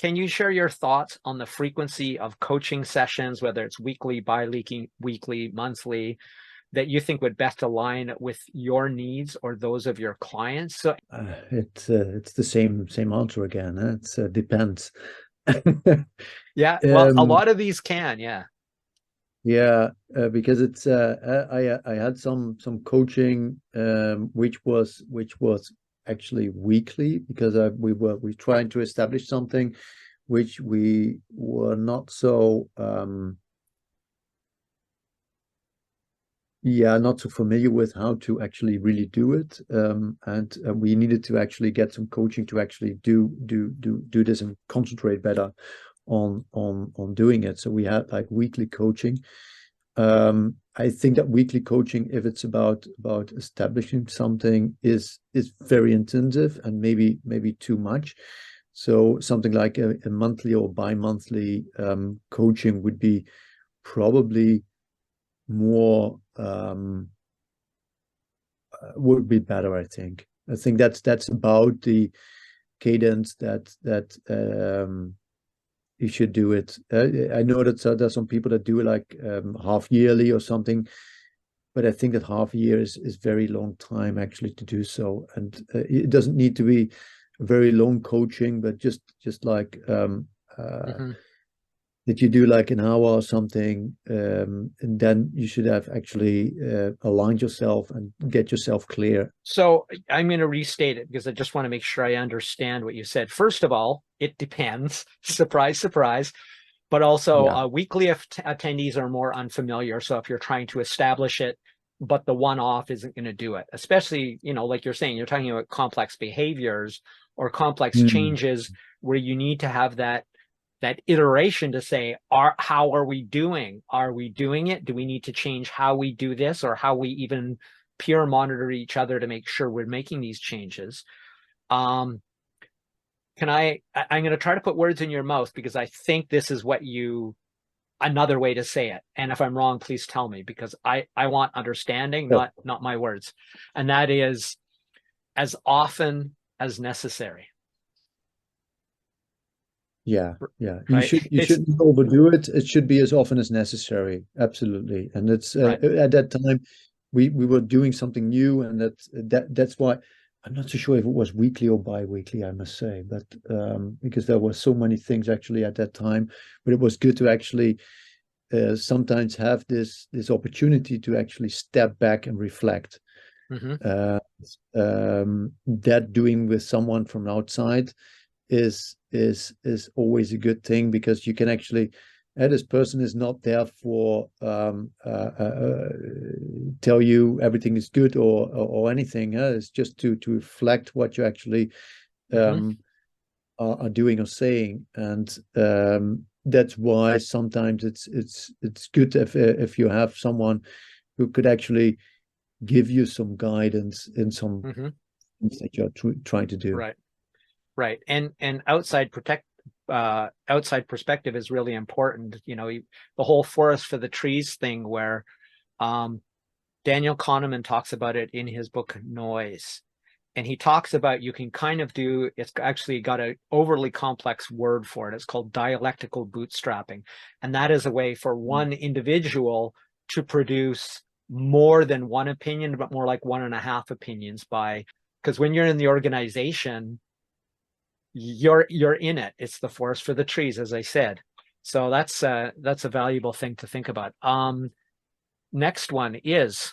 Can you share your thoughts on the frequency of coaching sessions, whether it's weekly, weekly, monthly, that you think would best align with your needs or those of your clients? So it's the same answer again. It depends. yeah, well, a Um, lot of these can, yeah. yeah, because it's I had some coaching which was actually weekly because we trying to establish something which we were not so not so familiar with how to actually really do it, and we needed to actually get some coaching to actually do this and concentrate better on doing it. So we had like weekly coaching. I think that weekly coaching, if it's about establishing something, is very intensive and maybe too much. So something like a monthly or bi-monthly coaching would be probably more would be better. I think that's about the cadence that you should do it. I know that there's some people that do it like half yearly or something, but I think that half a year is very long time actually to do so, and it doesn't need to be very long coaching, but just like Mm-hmm. that you do like an hour or something, and then you should have actually aligned yourself and get yourself clear. So I'm going to restate it because I just want to make sure I understand what you said. First of all, it depends. Surprise, surprise. But also, Yeah. weekly attendees are more unfamiliar. So if you're trying to establish it, but the one-off isn't going to do it, especially, like you're saying, you're talking about complex behaviors or complex Mm. changes where you need to have that iteration to say, how are we doing? Are we doing it? Do we need to change how we do this or how we even peer monitor each other to make sure we're making these changes? I'm going to try to put words in your mouth because I think this is another way to say it. And if I'm wrong, please tell me because I want understanding, Yeah. not my words. And that is as often as necessary, Yeah, yeah. You right? should you It's shouldn't overdo it. It should be as often as necessary. Absolutely. And it's right. at that time we were doing something new, and that's why I'm not so sure if it was weekly or bi-weekly, I must say, but because there were so many things actually at that time, but it was good to actually sometimes have this opportunity to actually step back and reflect. Mm-hmm. Uh, that doing with someone from outside is always a good thing because you can actually this person is not there for tell you everything is good or anything. It's just to reflect what you actually Mm-hmm. um, are doing or saying, and that's why sometimes it's good if you have someone who could actually give you some guidance in some Mm-hmm. things that you're trying to do. Right. Right. And outside perspective is really important. The whole forest for the trees thing where um, Daniel Kahneman talks about it in his book Noise. And he talks about you can kind of it's actually got an overly complex word for it. It's called dialectical bootstrapping. And that is a way for one individual to produce more than one opinion, but more like one and a half opinions because when you're in the organization, you're in it. It's the forest for the trees, as I said. So that's a valuable thing to think about. Next one is